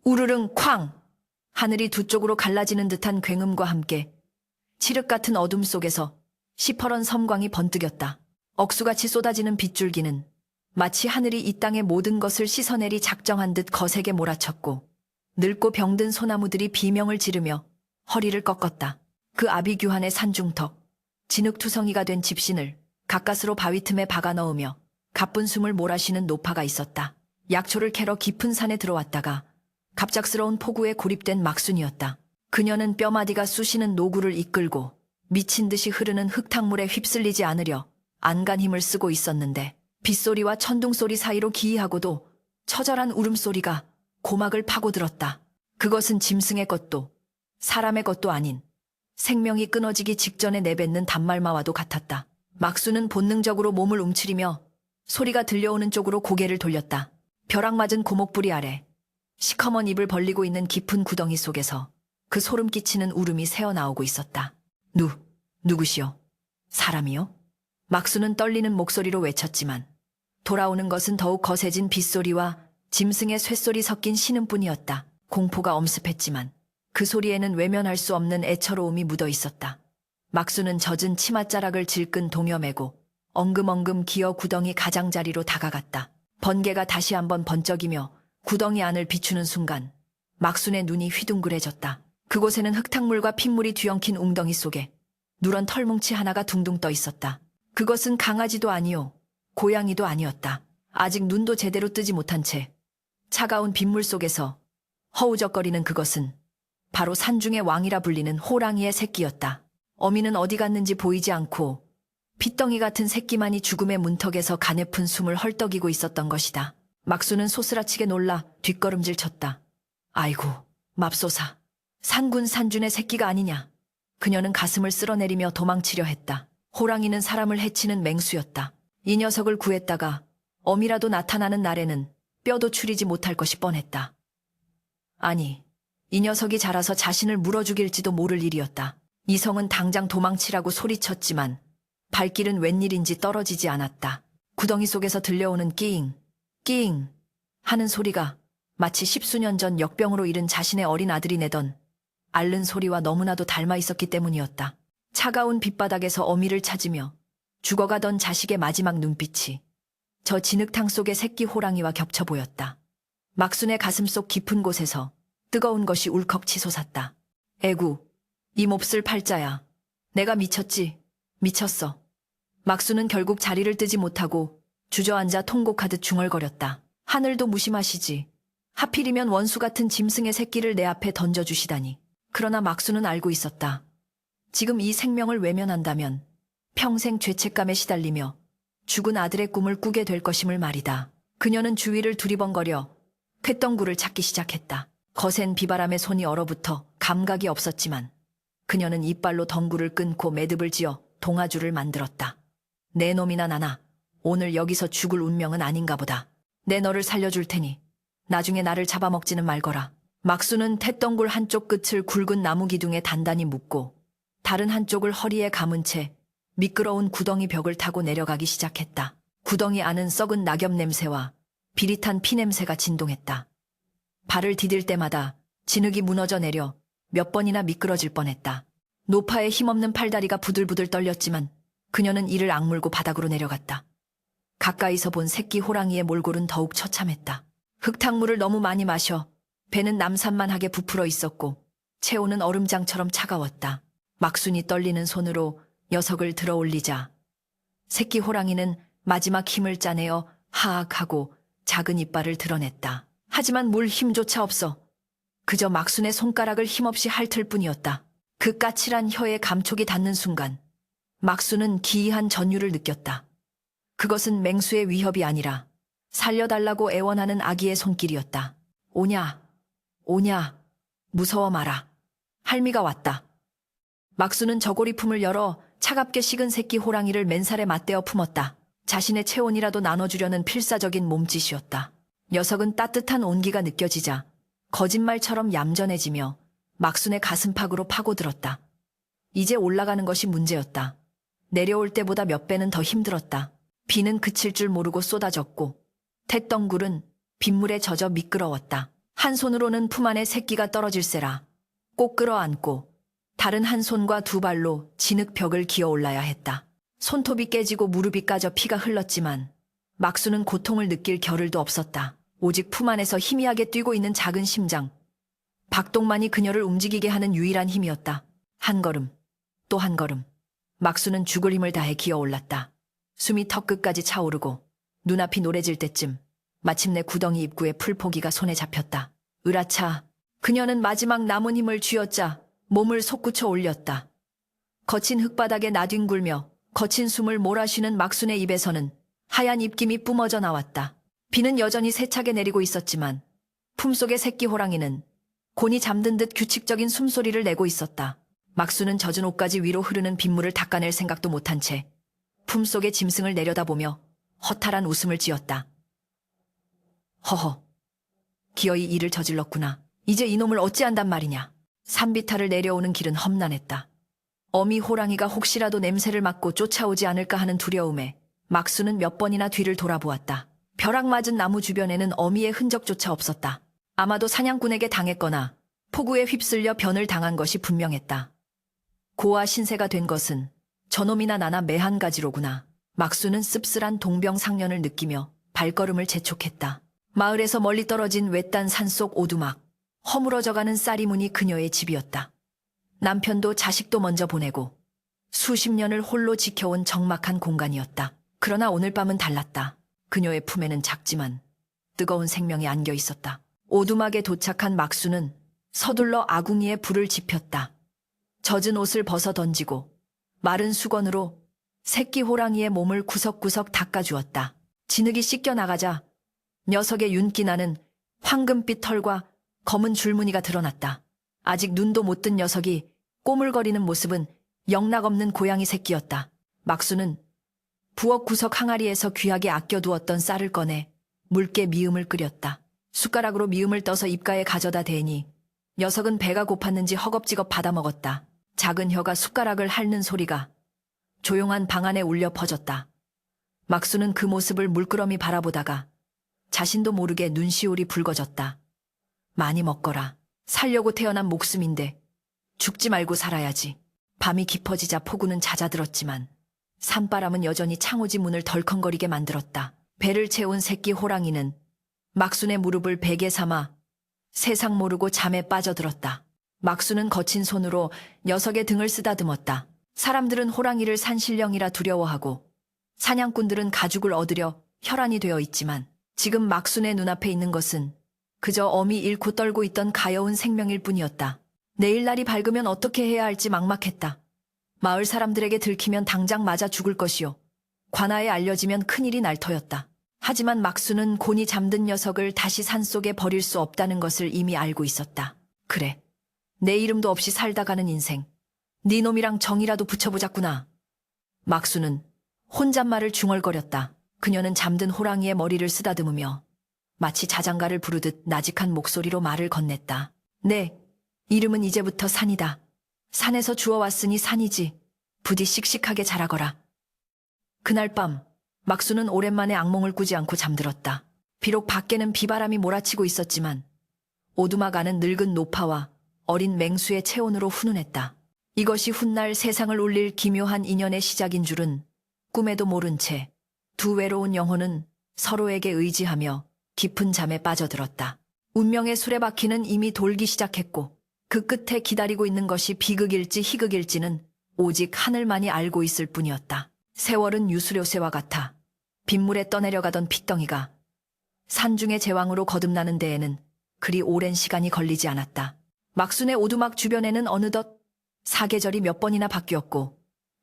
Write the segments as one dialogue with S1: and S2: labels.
S1: 우르릉 쾅! 하늘이 두 쪽으로 갈라지는 듯한 굉음과 함께 칠흑 같은 어둠 속에서 시퍼런 섬광이 번뜩였다. 억수같이 쏟아지는 빗줄기는 마치 하늘이 이 땅의 모든 것을 씻어내리 작정한 듯 거세게 몰아쳤고 늙고 병든 소나무들이 비명을 지르며 허리를 꺾었다. 그 아비규환의 산중턱, 진흙투성이가 된 집신을 가까스로 바위 틈에 박아 넣으며 가쁜 숨을 몰아쉬는 노파가 있었다. 약초를 캐러 깊은 산에 들어왔다가 갑작스러운 폭우에 고립된 막순이었다. 그녀는 뼈마디가 쑤시는 노구를 이끌고 미친 듯이 흐르는 흙탕물에 휩쓸리지 않으려 안간 힘을 쓰고 있었는데 빗소리와 천둥소리 사이로 기이하고도 처절한 울음소리가 고막을 파고들었다. 그것은 짐승의 것도 사람의 것도 아닌 생명이 끊어지기 직전에 내뱉는 단말마와도 같았다. 막수는 본능적으로 몸을 움츠리며 소리가 들려오는 쪽으로 고개를 돌렸다. 벼락 맞은 고목뿌리 아래 시커먼 입을 벌리고 있는 깊은 구덩이 속에서 그 소름 끼치는 울음이 새어나오고 있었다. 누구시오? 사람이요? 막수는 떨리는 목소리로 외쳤지만 돌아오는 것은 더욱 거세진 빗소리와 짐승의 쇳소리 섞인 신음뿐이었다. 공포가 엄습했지만 그 소리에는 외면할 수 없는 애처로움이 묻어 있었다. 막수는 젖은 치맛자락을 질끈 동여매고 엉금엉금 기어 구덩이 가장자리로 다가갔다. 번개가 다시 한번 번쩍이며 구덩이 안을 비추는 순간 막순의 눈이 휘둥그레졌다. 그곳에는 흙탕물과 핏물이 뒤엉킨 웅덩이 속에 누런 털뭉치 하나가 둥둥 떠 있었다. 그것은 강아지도 아니요 고양이도 아니었다. 아직 눈도 제대로 뜨지 못한 채 차가운 빗물 속에서 허우적거리는 그것은 바로 산중의 왕이라 불리는 호랑이의 새끼였다. 어미는 어디 갔는지 보이지 않고 핏덩이 같은 새끼만이 죽음의 문턱에서 가냘픈 숨을 헐떡이고 있었던 것이다. 막수는 소스라치게 놀라 뒷걸음질 쳤다. 아이고, 맙소사. 산군 산준의 새끼가 아니냐. 그녀는 가슴을 쓸어내리며 도망치려 했다. 호랑이는 사람을 해치는 맹수였다. 이 녀석을 구했다가 어미라도 나타나는 날에는 뼈도 추리지 못할 것이 뻔했다. 아니, 이 녀석이 자라서 자신을 물어 죽일지도 모를 일이었다. 이성은 당장 도망치라고 소리쳤지만 발길은 웬일인지 떨어지지 않았다. 구덩이 속에서 들려오는 끼잉, 끼잉 하는 소리가 마치 십수년 전 역병으로 잃은 자신의 어린 아들이 내던 앓는 소리와 너무나도 닮아 있었기 때문이었다. 차가운 빗바닥에서 어미를 찾으며 죽어가던 자식의 마지막 눈빛이 저 진흙탕 속의 새끼 호랑이와 겹쳐 보였다. 막순의 가슴속 깊은 곳에서 뜨거운 것이 울컥 치솟았다. 에구, 이 몹쓸 팔자야. 내가 미쳤지. 미쳤어. 막수는 결국 자리를 뜨지 못하고 주저앉아 통곡하듯 중얼거렸다. 하늘도 무심하시지. 하필이면 원수 같은 짐승의 새끼를 내 앞에 던져주시다니. 그러나 막수는 알고 있었다. 지금 이 생명을 외면한다면 평생 죄책감에 시달리며 죽은 아들의 꿈을 꾸게 될 것임을 말이다. 그녀는 주위를 두리번거려 쾌덩굴을 찾기 시작했다. 거센 비바람에 손이 얼어붙어 감각이 없었지만 그녀는 이빨로 덩굴을 끊고 매듭을 지어 동아줄을 만들었다. 내 놈이나 나나 오늘 여기서 죽을 운명은 아닌가 보다. 내 너를 살려줄 테니 나중에 나를 잡아먹지는 말거라. 막수는 텟덩굴 한쪽 끝을 굵은 나무 기둥에 단단히 묶고 다른 한쪽을 허리에 감은 채 미끄러운 구덩이 벽을 타고 내려가기 시작했다. 구덩이 안은 썩은 낙엽 냄새와 비릿한 피 냄새가 진동했다. 발을 디딜 때마다 진흙이 무너져 내려 몇 번이나 미끄러질 뻔했다. 노파의 힘없는 팔다리가 부들부들 떨렸지만 그녀는 이를 악물고 바닥으로 내려갔다. 가까이서 본 새끼 호랑이의 몰골은 더욱 처참했다. 흙탕물을 너무 많이 마셔 배는 남산만하게 부풀어 있었고 체온은 얼음장처럼 차가웠다. 막순이 떨리는 손으로 녀석을 들어 올리자 새끼 호랑이는 마지막 힘을 짜내어 하악하고 작은 이빨을 드러냈다. 하지만 물 힘조차 없어 그저 막순의 손가락을 힘없이 핥을 뿐이었다. 그 까칠한 혀에 감촉이 닿는 순간 막순은 기이한 전율을 느꼈다. 그것은 맹수의 위협이 아니라 살려달라고 애원하는 아기의 손길이었다. 오냐, 오냐, 무서워 마라. 할미가 왔다. 막수는 저고리품을 열어 차갑게 식은 새끼 호랑이를 맨살에 맞대어 품었다. 자신의 체온이라도 나눠주려는 필사적인 몸짓이었다. 녀석은 따뜻한 온기가 느껴지자 거짓말처럼 얌전해지며 막순의 가슴팍으로 파고들었다. 이제 올라가는 것이 문제였다. 내려올 때보다 몇 배는 더 힘들었다. 비는 그칠 줄 모르고 쏟아졌고 텟덩굴은 빗물에 젖어 미끄러웠다. 한 손으로는 품 안에 새끼가 떨어질세라 꼭 끌어안고 다른 한 손과 두 발로 진흙벽을 기어 올라야 했다. 손톱이 깨지고 무릎이 까져 피가 흘렀지만 막수는 고통을 느낄 겨를도 없었다. 오직 품 안에서 희미하게 뛰고 있는 작은 심장. 박동만이 그녀를 움직이게 하는 유일한 힘이었다. 한 걸음, 또 한 걸음. 막수는 죽을 힘을 다해 기어 올랐다. 숨이 턱끝까지 차오르고 눈앞이 노래질 때쯤 마침내 구덩이 입구에 풀포기가 손에 잡혔다. 으라차. 그녀는 마지막 남은 힘을 쥐어짜 몸을 솟구쳐 올렸다. 거친 흙바닥에 나뒹굴며 거친 숨을 몰아쉬는 막순의 입에서는 하얀 입김이 뿜어져 나왔다. 비는 여전히 세차게 내리고 있었지만 품속의 새끼 호랑이는 곤히 잠든 듯 규칙적인 숨소리를 내고 있었다. 막수는 젖은 옷까지 위로 흐르는 빗물을 닦아낼 생각도 못한 채 품속의 짐승을 내려다보며 허탈한 웃음을 지었다. 허허. 기어이 일을 저질렀구나. 이제 이놈을 어찌한단 말이냐. 산비탈을 내려오는 길은 험난했다. 어미 호랑이가 혹시라도 냄새를 맡고 쫓아오지 않을까 하는 두려움에 막수는 몇 번이나 뒤를 돌아보았다. 벼락 맞은 나무 주변에는 어미의 흔적조차 없었다. 아마도 사냥꾼에게 당했거나 폭우에 휩쓸려 변을 당한 것이 분명했다. 고아 신세가 된 것은 저놈이나 나나 매한 가지로구나. 막수는 씁쓸한 동병상련을 느끼며 발걸음을 재촉했다. 마을에서 멀리 떨어진 외딴 산속 오두막, 허물어져가는 쌀이문이 그녀의 집이었다. 남편도 자식도 먼저 보내고 수십 년을 홀로 지켜온 적막한 공간이었다. 그러나 오늘 밤은 달랐다. 그녀의 품에는 작지만 뜨거운 생명이 안겨 있었다. 오두막에 도착한 막수는 서둘러 아궁이에 불을 지폈다. 젖은 옷을 벗어 던지고 마른 수건으로 새끼 호랑이의 몸을 구석구석 닦아주었다. 진흙이 씻겨나가자 녀석의 윤기 나는 황금빛 털과 검은 줄무늬가 드러났다. 아직 눈도 못 뜬 녀석이 꼬물거리는 모습은 영락없는 고양이 새끼였다. 막수는 부엌 구석 항아리에서 귀하게 아껴두었던 쌀을 꺼내 묽게 미음을 끓였다. 숟가락으로 미음을 떠서 입가에 가져다 대니 녀석은 배가 고팠는지 허겁지겁 받아먹었다. 작은 혀가 숟가락을 핥는 소리가 조용한 방 안에 울려 퍼졌다. 막수는 그 모습을 물끄러미 바라보다가 자신도 모르게 눈시울이 붉어졌다. 많이 먹거라. 살려고 태어난 목숨인데 죽지 말고 살아야지. 밤이 깊어지자 폭우는 잦아들었지만 산바람은 여전히 창호지 문을 덜컹거리게 만들었다. 배를 채운 새끼 호랑이는 막순의 무릎을 베개 삼아 세상 모르고 잠에 빠져들었다. 막수는 거친 손으로 녀석의 등을 쓰다듬었다. 사람들은 호랑이를 산신령이라 두려워하고 사냥꾼들은 가죽을 얻으려 혈안이 되어 있지만 지금 막순의 눈앞에 있는 것은 그저 어미 잃고 떨고 있던 가여운 생명일 뿐이었다. 내일 날이 밝으면 어떻게 해야 할지 막막했다. 마을 사람들에게 들키면 당장 맞아 죽을 것이요. 관아에 알려지면 큰일이 날 터였다. 하지만 막수는 곤히 잠든 녀석을 다시 산속에 버릴 수 없다는 것을 이미 알고 있었다. 그래, 내 이름도 없이 살다가는 인생. 네 놈이랑 정이라도 붙여보자꾸나. 막수는 혼잣말을 중얼거렸다. 그녀는 잠든 호랑이의 머리를 쓰다듬으며 마치 자장가를 부르듯 나직한 목소리로 말을 건넸다. 네, 이름은 이제부터 산이다. 산에서 주워왔으니 산이지. 부디 씩씩하게 자라거라. 그날 밤 막수는 오랜만에 악몽을 꾸지 않고 잠들었다. 비록 밖에는 비바람이 몰아치고 있었지만 오두막 안은 늙은 노파와 어린 맹수의 체온으로 훈훈했다. 이것이 훗날 세상을 울릴 기묘한 인연의 시작인 줄은 꿈에도 모른 채 두 외로운 영혼은 서로에게 의지하며 깊은 잠에 빠져들었다. 운명의 수레바퀴는 이미 돌기 시작했고 그 끝에 기다리고 있는 것이 비극일지 희극일지는 오직 하늘만이 알고 있을 뿐이었다. 세월은 유수료새와 같아 빗물에 떠내려가던 핏덩이가 산중의 제왕으로 거듭나는 데에는 그리 오랜 시간이 걸리지 않았다. 막순의 오두막 주변에는 어느덧 사계절이 몇 번이나 바뀌었고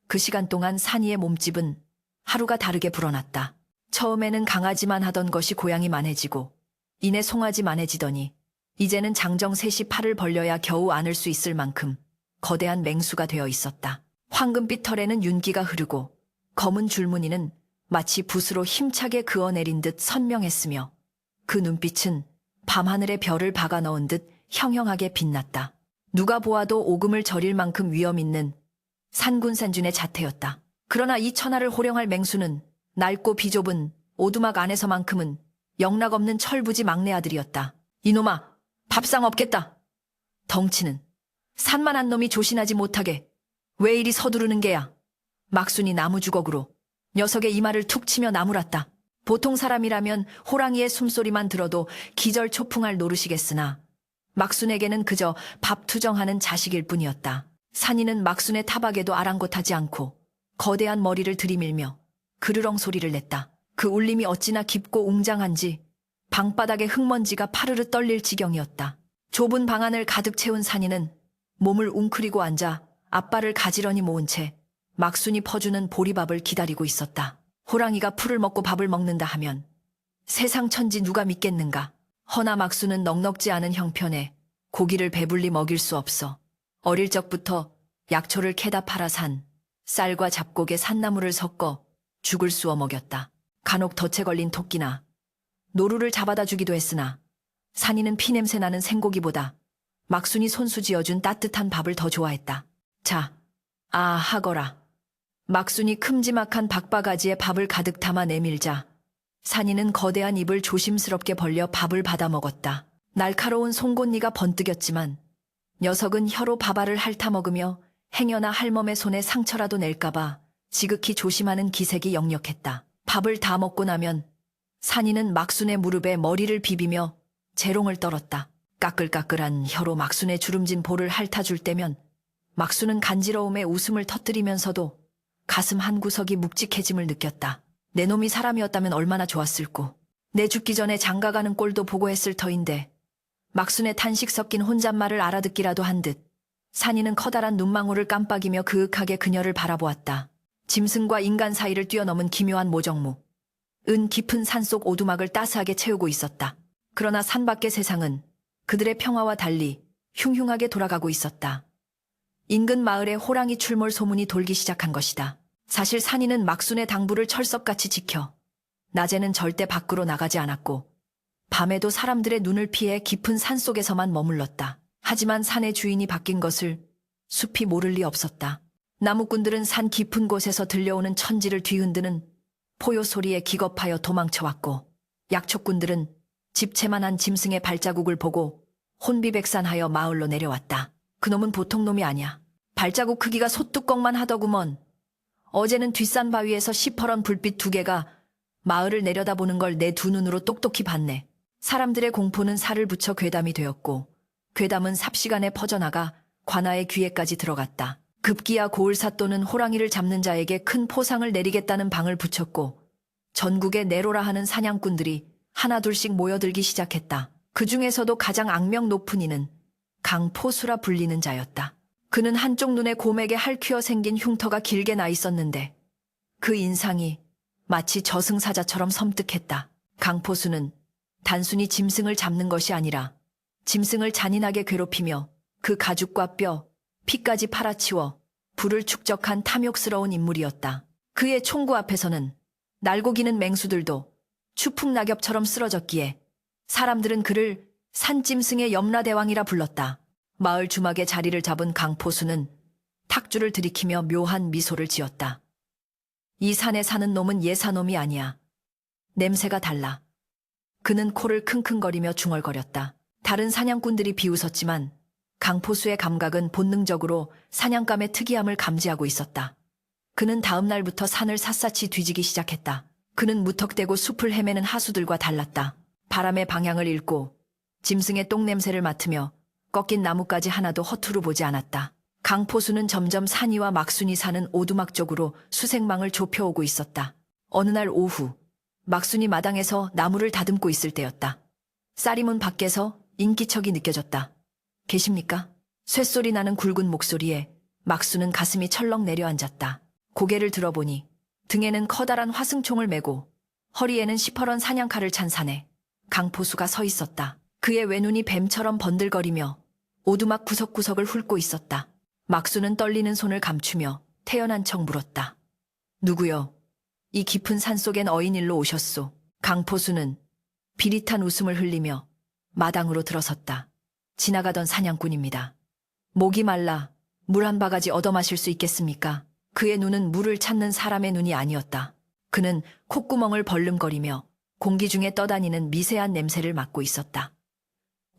S1: 그 시간 동안 산이의 몸집은 하루가 다르게 불어났다. 처음에는 강아지만 하던 것이 고양이만해지고 이내 송아지만해지더니 이제는 장정 셋이 팔을 벌려야 겨우 안을 수 있을 만큼 거대한 맹수가 되어 있었다. 황금빛 털에는 윤기가 흐르고 검은 줄무늬는 마치 붓으로 힘차게 그어내린 듯 선명했으며 그 눈빛은 밤하늘에 별을 박아 넣은 듯 형형하게 빛났다. 누가 보아도 오금을 저릴 만큼 위험 있는 산군산준의 자태였다. 그러나 이 천하를 호령할 맹수는 낡고 비좁은 오두막 안에서만큼은 영락없는 철부지 막내 아들이었다. 이놈아, 밥상 없겠다. 덩치는 산만한 놈이 조신하지 못하게 왜 이리 서두르는 게야. 막순이 나무주걱으로 녀석의 이마를 툭 치며 나무랐다. 보통 사람이라면 호랑이의 숨소리만 들어도 기절초풍할 노릇이겠으나 막순에게는 그저 밥 투정하는 자식일 뿐이었다. 산이는 막순의 타박에도 아랑곳하지 않고 거대한 머리를 들이밀며 그르렁 소리를 냈다. 그 울림이 어찌나 깊고 웅장한지 방바닥에 흙먼지가 파르르 떨릴 지경이었다. 좁은 방 안을 가득 채운 산이는 몸을 웅크리고 앉아 앞발을 가지런히 모은 채 막순이 퍼주는 보리밥을 기다리고 있었다. 호랑이가 풀을 먹고 밥을 먹는다 하면 세상 천지 누가 믿겠는가. 허나 막순은 넉넉지 않은 형편에 고기를 배불리 먹일 수 없어 어릴 적부터 약초를 캐다 팔아 산 쌀과 잡곡에 산나물을 섞어 죽을 쑤어 먹였다. 간혹 덫에 걸린 토끼나 노루를 잡아다 주기도 했으나 산이는 피냄새 나는 생고기보다 막순이 손수 지어준 따뜻한 밥을 더 좋아했다. 자, 하거라. 막순이 큼지막한 박바가지에 밥을 가득 담아 내밀자 산이는 거대한 입을 조심스럽게 벌려 밥을 받아 먹었다. 날카로운 송곳니가 번뜩였지만 녀석은 혀로 밥알을 핥아먹으며 행여나 할멈의 손에 상처라도 낼까봐 지극히 조심하는 기색이 역력했다. 밥을 다 먹고 나면 산이는 막순의 무릎에 머리를 비비며 재롱을 떨었다. 까끌까끌한 혀로 막순의 주름진 볼을 핥아줄 때면 막순은 간지러움에 웃음을 터뜨리면서도 가슴 한구석이 묵직해짐을 느꼈다. 내 놈이 사람이었다면 얼마나 좋았을꼬. 내 죽기 전에 장가가는 꼴도 보고 했을 터인데. 막순의 탄식 섞인 혼잣말을 알아듣기라도 한 듯 산이는 커다란 눈망울을 깜빡이며 그윽하게 그녀를 바라보았다. 짐승과 인간 사이를 뛰어넘은 기묘한 모정무. 은 깊은 산속 오두막을 따스하게 채우고 있었다. 그러나 산밖의 세상은 그들의 평화와 달리 흉흉하게 돌아가고 있었다. 인근 마을에 호랑이 출몰 소문이 돌기 시작한 것이다. 사실 산이는 막순의 당부를 철석같이 지켜 낮에는 절대 밖으로 나가지 않았고 밤에도 사람들의 눈을 피해 깊은 산속에서만 머물렀다. 하지만 산의 주인이 바뀐 것을 숲이 모를 리 없었다. 나무꾼들은 산 깊은 곳에서 들려오는 천지를 뒤흔드는 포효 소리에 기겁하여 도망쳐왔고 약초꾼들은 집채만한 짐승의 발자국을 보고 혼비백산하여 마을로 내려왔다. 그놈은 보통 놈이 아니야. 발자국 크기가 솥뚜껑만 하더구먼. 어제는 뒷산 바위에서 시퍼런 불빛 2개가 마을을 내려다보는 걸 내 두 눈으로 똑똑히 봤네. 사람들의 공포는 살을 붙여 괴담이 되었고 괴담은 삽시간에 퍼져나가 관아의 귀에까지 들어갔다. 급기야 고을사또는 호랑이를 잡는 자에게 큰 포상을 내리겠다는 방을 붙였고 전국에 내로라 하는 사냥꾼들이 하나둘씩 모여들기 시작했다. 그 중에서도 가장 악명 높은 이는 강포수라 불리는 자였다. 그는 한쪽 눈에 곰에게 핥히어 생긴 흉터가 길게 나 있었는데 그 인상이 마치 저승사자처럼 섬뜩했다. 강포수는 단순히 짐승을 잡는 것이 아니라 짐승을 잔인하게 괴롭히며 그 가죽과 뼈, 피까지 팔아치워 부를 축적한 탐욕스러운 인물이었다. 그의 총구 앞에서는 날고 기는 맹수들도 추풍낙엽처럼 쓰러졌기에 사람들은 그를 산짐승의 염라대왕이라 불렀다. 마을 주막에 자리를 잡은 강포수는 탁주를 들이키며 묘한 미소를 지었다. 이 산에 사는 놈은 예사놈이 아니야. 냄새가 달라. 그는 코를 킁킁거리며 중얼거렸다. 다른 사냥꾼들이 비웃었지만 강포수의 감각은 본능적으로 사냥감의 특이함을 감지하고 있었다. 그는 다음 날부터 산을 샅샅이 뒤지기 시작했다. 그는 무턱대고 숲을 헤매는 하수들과 달랐다. 바람의 방향을 읽고 짐승의 똥냄새를 맡으며 꺾인 나뭇가지 하나도 허투루 보지 않았다. 강포수는 점점 산이와 막순이 사는 오두막 쪽으로 수색망을 좁혀오고 있었다. 어느 날 오후 막순이 마당에서 나무를 다듬고 있을 때였다. 쌀이문 밖에서 인기척이 느껴졌다. 계십니까? 쇳소리 나는 굵은 목소리에 막순은 가슴이 철렁 내려앉았다. 고개를 들어보니 등에는 커다란 화승총을 메고 허리에는 시퍼런 사냥칼을 찬 사내 강포수가 서 있었다. 그의 외눈이 뱀처럼 번들거리며 오두막 구석구석을 훑고 있었다. 막순은 떨리는 손을 감추며 태연한 척 물었다. 누구요? 이 깊은 산속엔 어인일로 오셨소. 강포수는 비릿한 웃음을 흘리며 마당으로 들어섰다. 지나가던 사냥꾼입니다. 목이 말라 물 한 바가지 얻어 마실 수 있겠습니까? 그의 눈은 물을 찾는 사람의 눈이 아니었다. 그는 콧구멍을 벌름거리며 공기 중에 떠다니는 미세한 냄새를 맡고 있었다.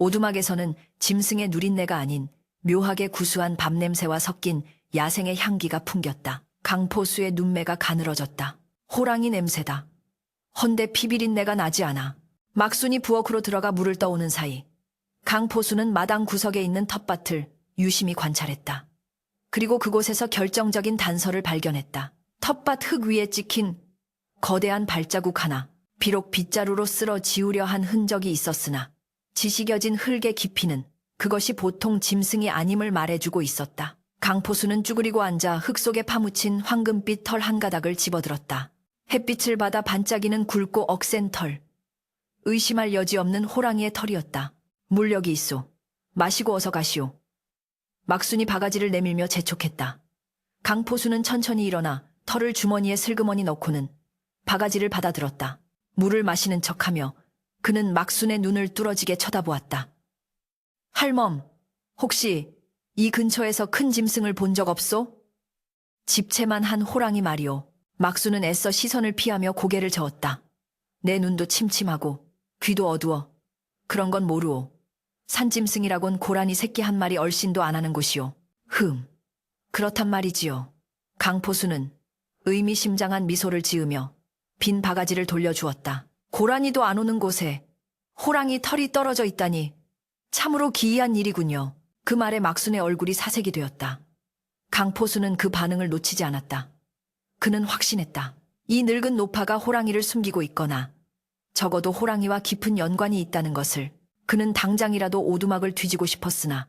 S1: 오두막에서는 짐승의 누린내가 아닌 묘하게 구수한 밤냄새와 섞인 야생의 향기가 풍겼다. 강포수의 눈매가 가늘어졌다. 호랑이 냄새다. 헌데 피비린내가 나지 않아. 막순이 부엌으로 들어가 물을 떠오는 사이 강포수는 마당 구석에 있는 텃밭을 유심히 관찰했다. 그리고 그곳에서 결정적인 단서를 발견했다. 텃밭 흙 위에 찍힌 거대한 발자국 하나. 비록 빗자루로 쓸어 지우려 한 흔적이 있었으나 지식여진 흙의 깊이는 그것이 보통 짐승이 아님을 말해주고 있었다. 강포수는 쭈그리고 앉아 흙 속에 파묻힌 황금빛 털 한 가닥을 집어들었다. 햇빛을 받아 반짝이는 굵고 억센 털. 의심할 여지 없는 호랑이의 털이었다. 물 여기 있소. 마시고 어서 가시오. 막순이 바가지를 내밀며 재촉했다. 강포수는 천천히 일어나 털을 주머니에 슬그머니 넣고는 바가지를 받아들었다. 물을 마시는 척하며 그는 막순의 눈을 뚫어지게 쳐다보았다. 할멈, 혹시 이 근처에서 큰 짐승을 본 적 없소? 집채만 한 호랑이 말이오. 막순은 애써 시선을 피하며 고개를 저었다. 내 눈도 침침하고 귀도 어두워. 그런 건 모르오. 산짐승이라곤 고라니 새끼 한 마리 얼씬도 안 하는 곳이오. 그렇단 말이지요. 강포수는 의미심장한 미소를 지으며 빈 바가지를 돌려주었다. 고라니도 안 오는 곳에 호랑이 털이 떨어져 있다니 참으로 기이한 일이군요. 그 말에 막순의 얼굴이 사색이 되었다. 강포수는 그 반응을 놓치지 않았다. 그는 확신했다. 이 늙은 노파가 호랑이를 숨기고 있거나 적어도 호랑이와 깊은 연관이 있다는 것을. 그는 당장이라도 오두막을 뒤지고 싶었으나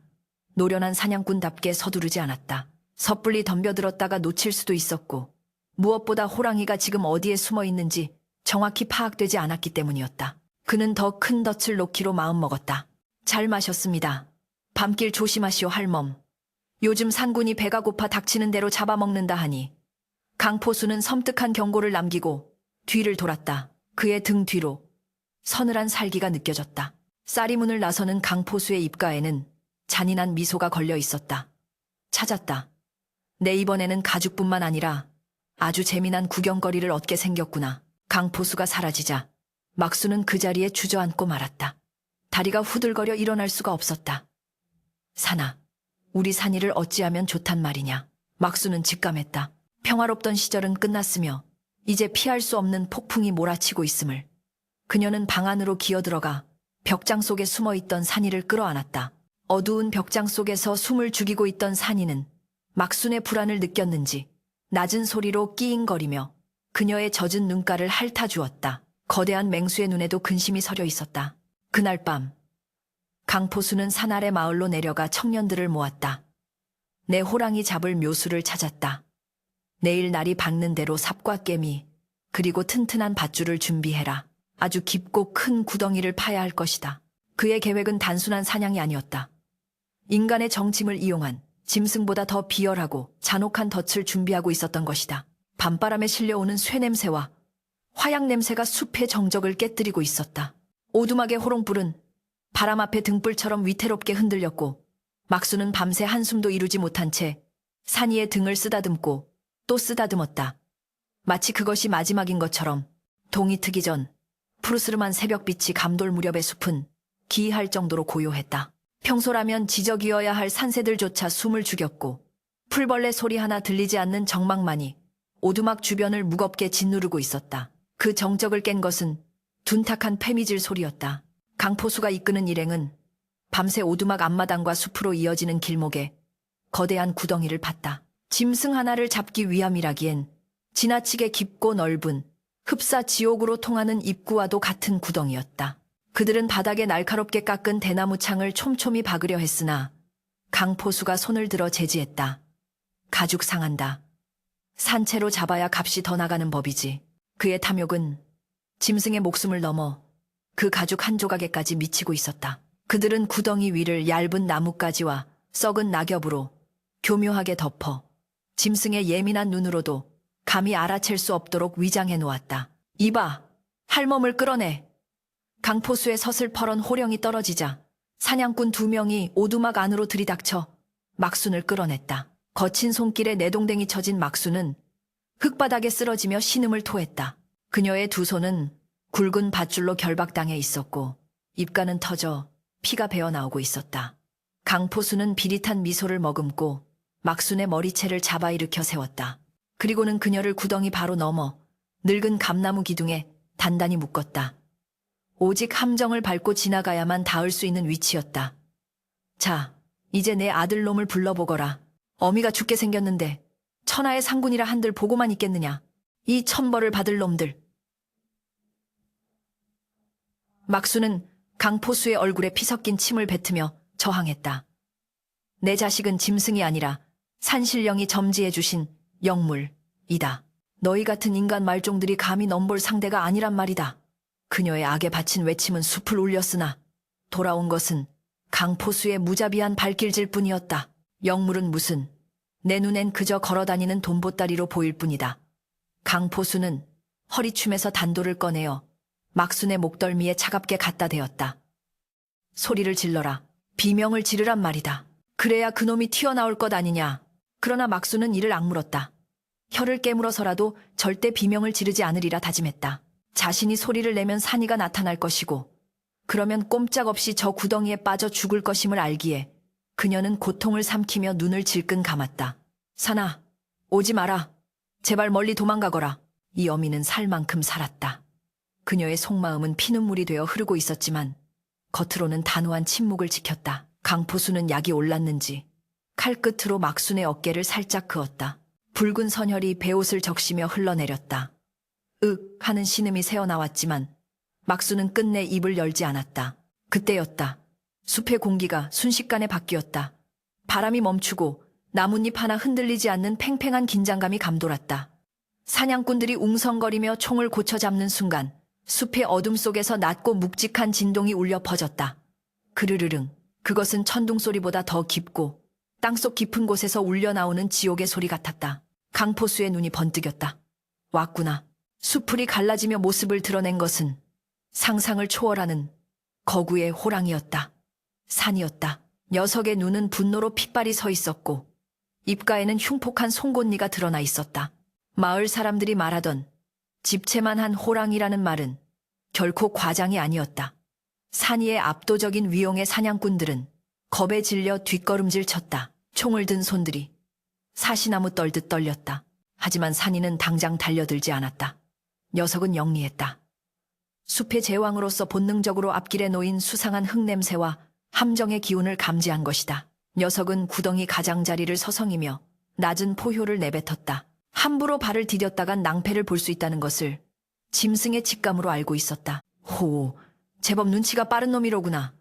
S1: 노련한 사냥꾼답게 서두르지 않았다. 섣불리 덤벼들었다가 놓칠 수도 있었고 무엇보다 호랑이가 지금 어디에 숨어 있는지 정확히 파악되지 않았기 때문이었다. 그는 더 큰 덫을 놓기로 마음먹었다. 잘 마셨습니다. 밤길 조심하시오 할멈. 요즘 산군이 배가 고파 닥치는 대로 잡아먹는다 하니. 강포수는 섬뜩한 경고를 남기고 뒤를 돌았다. 그의 등 뒤로 서늘한 살기가 느껴졌다. 쌀이문을 나서는 강포수의 입가에는 잔인한 미소가 걸려 있었다. 찾았다. 내 이번에는 가죽뿐만 아니라 아주 재미난 구경거리를 얻게 생겼구나. 강포수가 사라지자 막수는 그 자리에 주저앉고 말았다. 다리가 후들거려 일어날 수가 없었다. 산아, 우리 산이를 어찌하면 좋단 말이냐. 막수는 직감했다. 평화롭던 시절은 끝났으며 이제 피할 수 없는 폭풍이 몰아치고 있음을. 그녀는 방 안으로 기어들어가 벽장 속에 숨어있던 산이를 끌어안았다. 어두운 벽장 속에서 숨을 죽이고 있던 산이는 막순의 불안을 느꼈는지 낮은 소리로 끼잉거리며 그녀의 젖은 눈가를 핥아주었다. 거대한 맹수의 눈에도 근심이 서려 있었다. 그날 밤 강포수는 산 아래 마을로 내려가 청년들을 모았다. 내 호랑이 잡을 묘수를 찾았다. 내일 날이 밝는 대로 삽과 깨미 그리고 튼튼한 밧줄을 준비해라. 아주 깊고 큰 구덩이를 파야 할 것이다. 그의 계획은 단순한 사냥이 아니었다. 인간의 정침을 이용한 짐승보다 더 비열하고 잔혹한 덫을 준비하고 있었던 것이다. 밤바람에 실려오는 쇠냄새와 화약냄새가 숲의 정적을 깨뜨리고 있었다. 오두막의 호롱불은 바람 앞에 등불처럼 위태롭게 흔들렸고 막수는 밤새 한숨도 이루지 못한 채 산이의 등을 쓰다듬고 또 쓰다듬었다. 마치 그것이 마지막인 것처럼. 동이 트기 전 푸르스름한 새벽빛이 감돌 무렵의 숲은 기이할 정도로 고요했다. 평소라면 지저귀어야 할 산새들조차 숨을 죽였고 풀벌레 소리 하나 들리지 않는 정막만이 오두막 주변을 무겁게 짓누르고 있었다. 그 정적을 깬 것은 둔탁한 페미질 소리였다. 강포수가 이끄는 일행은 밤새 오두막 앞마당과 숲으로 이어지는 길목에 거대한 구덩이를 팠다. 짐승 하나를 잡기 위함이라기엔 지나치게 깊고 넓은 흡사 지옥으로 통하는 입구와도 같은 구덩이였다. 그들은 바닥에 날카롭게 깎은 대나무 창을 촘촘히 박으려 했으나 강포수가 손을 들어 제지했다. 가죽 상한다. 산채로 잡아야 값이 더 나가는 법이지. 그의 탐욕은 짐승의 목숨을 넘어 그 가죽 한 조각에까지 미치고 있었다. 그들은 구덩이 위를 얇은 나뭇가지와 썩은 낙엽으로 교묘하게 덮어 짐승의 예민한 눈으로도 감히 알아챌 수 없도록 위장해 놓았다. 이봐, 할멈을 끌어내. 강포수의 서슬퍼런 호령이 떨어지자 사냥꾼 2명이 오두막 안으로 들이닥쳐 막순을 끌어냈다. 거친 손길에 내동댕이 쳐진 막순은 흙바닥에 쓰러지며 신음을 토했다. 그녀의 두 손은 굵은 밧줄로 결박당해 있었고 입가는 터져 피가 배어나오고 있었다. 강포수는 비릿한 미소를 머금고 막순의 머리채를 잡아 일으켜 세웠다. 그리고는 그녀를 구덩이 바로 넘어 늙은 감나무 기둥에 단단히 묶었다. 오직 함정을 밟고 지나가야만 닿을 수 있는 위치였다. 자, 이제 내 아들놈을 불러보거라. 어미가 죽게 생겼는데 천하의 상군이라 한들 보고만 있겠느냐. 이 천벌을 받을 놈들. 막수는 강포수의 얼굴에 피 섞인 침을 뱉으며 저항했다. 내 자식은 짐승이 아니라 산신령이 점지해 주신 영물이다. 너희 같은 인간 말종들이 감히 넘볼 상대가 아니란 말이다. 그녀의 악에 바친 외침은 숲을 울렸으나 돌아온 것은 강포수의 무자비한 발길질 뿐이었다. 영물은 무슨, 내 눈엔 그저 걸어다니는 돈보따리로 보일 뿐이다. 강포수는 허리춤에서 단도를 꺼내어 막순의 목덜미에 차갑게 갖다 대었다. 소리를 질러라. 비명을 지르란 말이다. 그래야 그놈이 튀어나올 것 아니냐. 그러나 막순은 이를 악물었다. 혀를 깨물어서라도 절대 비명을 지르지 않으리라 다짐했다. 자신이 소리를 내면 산이가 나타날 것이고 그러면 꼼짝없이 저 구덩이에 빠져 죽을 것임을 알기에 그녀는 고통을 삼키며 눈을 질끈 감았다. 산아, 오지 마라. 제발 멀리 도망가거라. 이 어미는 살 만큼 살았다. 그녀의 속마음은 피눈물이 되어 흐르고 있었지만 겉으로는 단호한 침묵을 지켰다. 강포수는 약이 올랐는지 칼끝으로 막순의 어깨를 살짝 그었다. 붉은 선혈이 베옷을 적시며 흘러내렸다. 윽 하는 신음이 새어나왔지만 막수는 끝내 입을 열지 않았다. 그때였다. 숲의 공기가 순식간에 바뀌었다. 바람이 멈추고 나뭇잎 하나 흔들리지 않는 팽팽한 긴장감이 감돌았다. 사냥꾼들이 웅성거리며 총을 고쳐 잡는 순간 숲의 어둠 속에서 낮고 묵직한 진동이 울려 퍼졌다. 그르르릉. 그것은 천둥 소리보다 더 깊고 땅속 깊은 곳에서 울려나오는 지옥의 소리 같았다. 강포수의 눈이 번뜩였다. 왔구나. 수풀이 갈라지며 모습을 드러낸 것은 상상을 초월하는 거구의 호랑이였다. 산이었다. 녀석의 눈은 분노로 핏발이 서 있었고 입가에는 흉폭한 송곳니가 드러나 있었다. 마을 사람들이 말하던 집채만 한 호랑이라는 말은 결코 과장이 아니었다. 산이의 압도적인 위용의 사냥꾼들은 겁에 질려 뒷걸음질 쳤다. 총을 든 손들이 사시나무 떨듯 떨렸다. 하지만 산이는 당장 달려들지 않았다. 녀석은 영리했다. 숲의 제왕으로서 본능적으로 앞길에 놓인 수상한 흙냄새와 함정의 기운을 감지한 것이다. 녀석은 구덩이 가장자리를 서성이며 낮은 포효를 내뱉었다. 함부로 발을 디뎠다간 낭패를 볼 수 있다는 것을 짐승의 직감으로 알고 있었다. 호, 제법 눈치가 빠른 놈이로구나.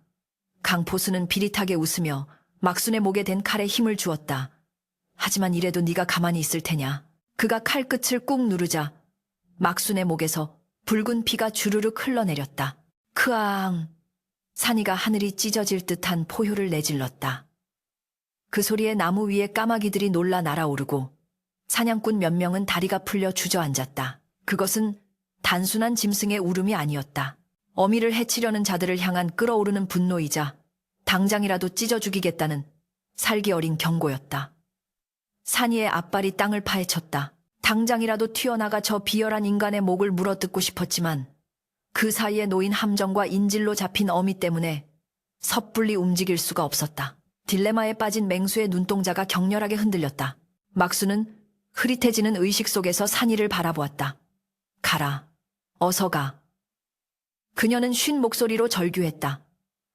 S1: 강포수는 비릿하게 웃으며 막순의 목에 댄 칼에 힘을 주었다. 하지만 이래도 네가 가만히 있을 테냐. 그가 칼끝을 꾹 누르자 막순의 목에서 붉은 피가 주르륵 흘러내렸다. 크앙! 산이가 하늘이 찢어질 듯한 포효를 내질렀다. 그 소리에 나무 위에 까마귀들이 놀라 날아오르고 사냥꾼 몇 명은 다리가 풀려 주저앉았다. 그것은 단순한 짐승의 울음이 아니었다. 어미를 해치려는 자들을 향한 끓어오르는 분노이자 당장이라도 찢어 죽이겠다는 살기 어린 경고였다. 산이의 앞발이 땅을 파헤쳤다. 당장이라도 튀어나가 저 비열한 인간의 목을 물어뜯고 싶었지만 그 사이에 놓인 함정과 인질로 잡힌 어미 때문에 섣불리 움직일 수가 없었다. 딜레마에 빠진 맹수의 눈동자가 격렬하게 흔들렸다. 막수는 흐릿해지는 의식 속에서 산이를 바라보았다. 가라. 어서 가. 그녀는 쉰 목소리로 절규했다.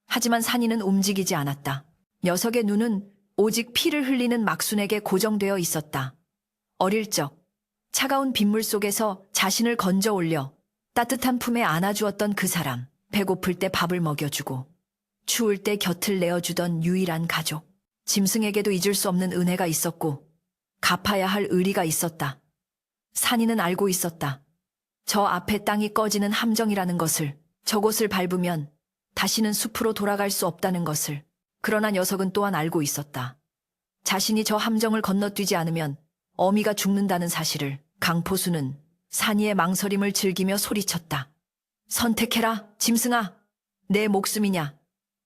S1: 하지만 산이는 움직이지 않았다. 녀석의 눈은 오직 피를 흘리는 막순에게 고정되어 있었다. 어릴 적 차가운 빗물 속에서 자신을 건져 올려 따뜻한 품에 안아주었던 그 사람, 배고플 때 밥을 먹여주고 추울 때 곁을 내어주던 유일한 가족. 짐승에게도 잊을 수 없는 은혜가 있었고 갚아야 할 의리가 있었다. 산이는 알고 있었다. 저 앞에 땅이 꺼지는 함정이라는 것을, 저곳을 밟으면 다시는 숲으로 돌아갈 수 없다는 것을. 그러나 녀석은 또한 알고 있었다. 자신이 저 함정을 건너뛰지 않으면 어미가 죽는다는 사실을. 강포수는 산이의 망설임을 즐기며 소리쳤다. 선택해라, 짐승아. 내 목숨이냐,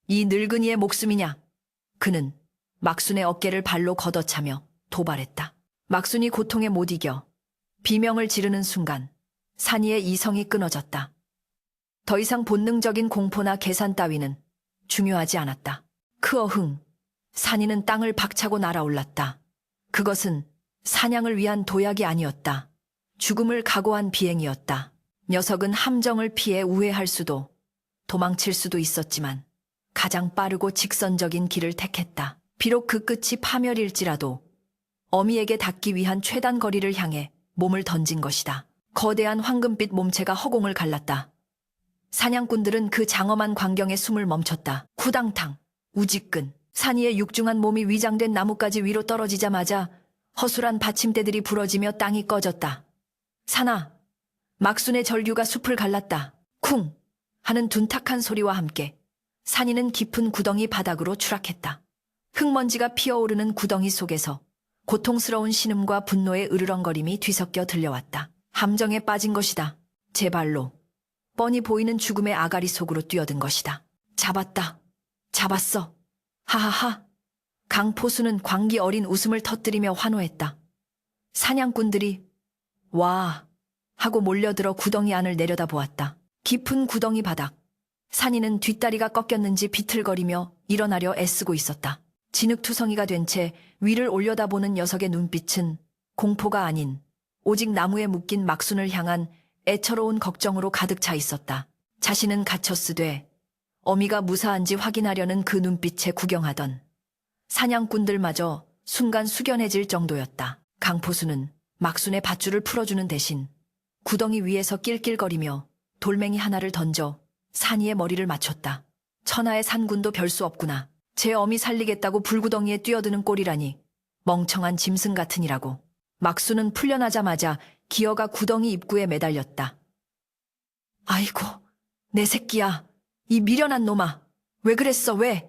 S1: 이 늙은이의 목숨이냐. 그는 막순의 어깨를 발로 걷어차며 도발했다. 막순이 고통에 못 이겨 비명을 지르는 순간 산이의 이성이 끊어졌다. 더 이상 본능적인 공포나 계산 따위는 중요하지 않았다. 그 어흥, 산이는 땅을 박차고 날아올랐다. 그것은 사냥을 위한 도약이 아니었다. 죽음을 각오한 비행이었다. 녀석은 함정을 피해 우회할 수도, 도망칠 수도 있었지만 가장 빠르고 직선적인 길을 택했다. 비록 그 끝이 파멸일지라도 어미에게 닿기 위한 최단 거리를 향해 몸을 던진 것이다. 거대한 황금빛 몸체가 허공을 갈랐다. 사냥꾼들은 그 장엄한 광경에 숨을 멈췄다. 쿠당탕, 우지끈, 산이의 육중한 몸이 위장된 나뭇가지 위로 떨어지자마자 허술한 받침대들이 부러지며 땅이 꺼졌다. 산아, 막순의 절규가 숲을 갈랐다. 쿵! 하는 둔탁한 소리와 함께 산이는 깊은 구덩이 바닥으로 추락했다. 흙먼지가 피어오르는 구덩이 속에서 고통스러운 신음과 분노의 으르렁거림이 뒤섞여 들려왔다. 함정에 빠진 것이다. 제 발로 뻔히 보이는 죽음의 아가리 속으로 뛰어든 것이다. 잡았다. 잡았어. 하하하. 강포수는 광기 어린 웃음을 터뜨리며 환호했다. 사냥꾼들이 와 하고 몰려들어 구덩이 안을 내려다보았다. 깊은 구덩이 바닥. 산이는 뒷다리가 꺾였는지 비틀거리며 일어나려 애쓰고 있었다. 진흙투성이가 된 채 위를 올려다보는 녀석의 눈빛은 공포가 아닌 오직 나무에 묶인 막순을 향한 애처로운 걱정으로 가득 차 있었다. 자신은 갇혔으되 어미가 무사한지 확인하려는 그 눈빛에 구경하던 사냥꾼들마저 순간 숙연해질 정도였다. 강포수는 막순의 밧줄을 풀어주는 대신 구덩이 위에서 낄낄거리며 돌멩이 하나를 던져 산이의 머리를 맞췄다. 천하의 산군도 별 수 없구나. 제 어미 살리겠다고 불구덩이에 뛰어드는 꼴이라니 멍청한 짐승 같으니라고. 막수는 풀려나자마자 기어가 구덩이 입구에 매달렸다. 아이고, 내 새끼야. 이 미련한 놈아. 왜 그랬어, 왜?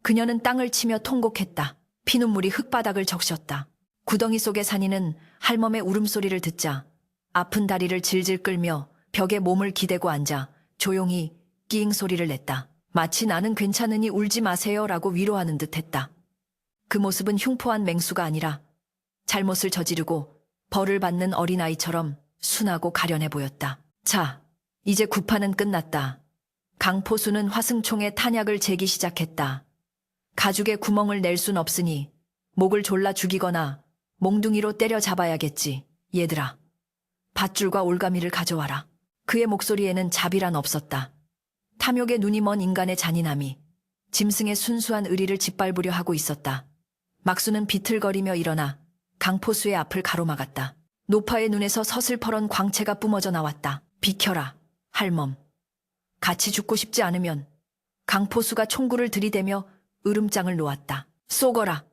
S1: 그녀는 땅을 치며 통곡했다. 피눈물이 흙바닥을 적셨다. 구덩이 속의 산이는 할멈의 울음소리를 듣자 아픈 다리를 질질 끌며 벽에 몸을 기대고 앉아 조용히 끼잉 소리를 냈다. 마치 나는 괜찮으니 울지 마세요 라고 위로하는 듯 했다. 그 모습은 흉포한 맹수가 아니라 잘못을 저지르고 벌을 받는 어린아이처럼 순하고 가련해 보였다. 자, 이제 구파는 끝났다. 강포수는 화승총에 탄약을 재기 시작했다. 가죽에 구멍을 낼 순 없으니 목을 졸라 죽이거나 몽둥이로 때려잡아야겠지. 얘들아, 밧줄과 올가미를 가져와라. 그의 목소리에는 자비란 없었다. 탐욕에 눈이 먼 인간의 잔인함이 짐승의 순수한 의리를 짓밟으려 하고 있었다. 막수는 비틀거리며 일어나 강포수의 앞을 가로막았다. 노파의 눈에서 서슬퍼런 광채가 뿜어져 나왔다. 비켜라, 할멈. 같이 죽고 싶지 않으면. 강포수가 총구를 들이대며 으름장을 놓았다. 쏘거라.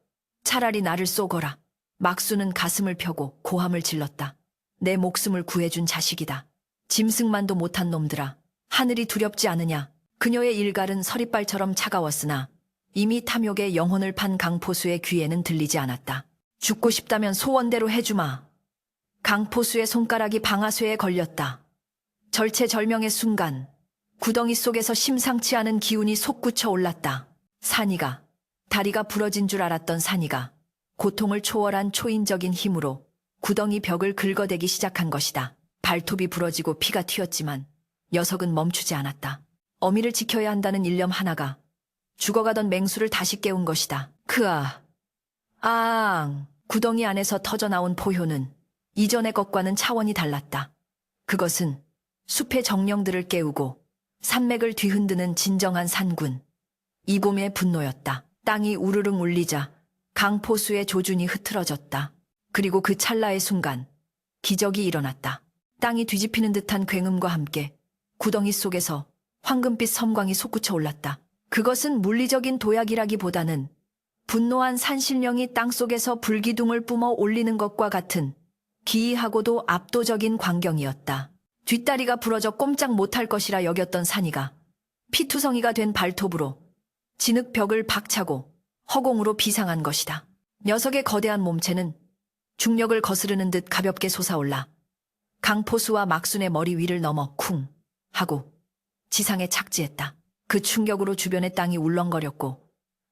S1: 차라리 나를 쏘거라. 막수는 가슴을 펴고 고함을 질렀다. 내 목숨을 구해준 자식이다. 짐승만도 못한 놈들아. 하늘이 두렵지 않으냐. 그녀의 일갈은 서리발처럼 차가웠으나 이미 탐욕에 영혼을 판 강포수의 귀에는 들리지 않았다. 죽고 싶다면 소원대로 해주마. 강포수의 손가락이 방아쇠에 걸렸다. 절체절명의 순간 구덩이 속에서 심상치 않은 기운이 솟구쳐 올랐다. 산이가, 다리가 부러진 줄 알았던 산이가 고통을 초월한 초인적인 힘으로 구덩이 벽을 긁어대기 시작한 것이다. 발톱이 부러지고 피가 튀었지만 녀석은 멈추지 않았다. 어미를 지켜야 한다는 일념 하나가 죽어가던 맹수를 다시 깨운 것이다. 크아, 앙. 구덩이 안에서 터져나온 포효는 이전의 것과는 차원이 달랐다. 그것은 숲의 정령들을 깨우고 산맥을 뒤흔드는 진정한 산군, 이곰의 분노였다. 땅이 우르릉 울리자 강포수의 조준이 흐트러졌다. 그리고 그 찰나의 순간 기적이 일어났다. 땅이 뒤집히는 듯한 굉음과 함께 구덩이 속에서 황금빛 섬광이 솟구쳐 올랐다. 그것은 물리적인 도약이라기보다는 분노한 산신령이 땅속에서 불기둥을 뿜어 올리는 것과 같은 기이하고도 압도적인 광경이었다. 뒷다리가 부러져 꼼짝 못할 것이라 여겼던 산이가 피투성이가 된 발톱으로 진흙벽을 박차고 허공으로 비상한 것이다. 녀석의 거대한 몸체는 중력을 거스르는 듯 가볍게 솟아올라 강포수와 막순의 머리 위를 넘어 쿵 하고 지상에 착지했다. 그 충격으로 주변의 땅이 울렁거렸고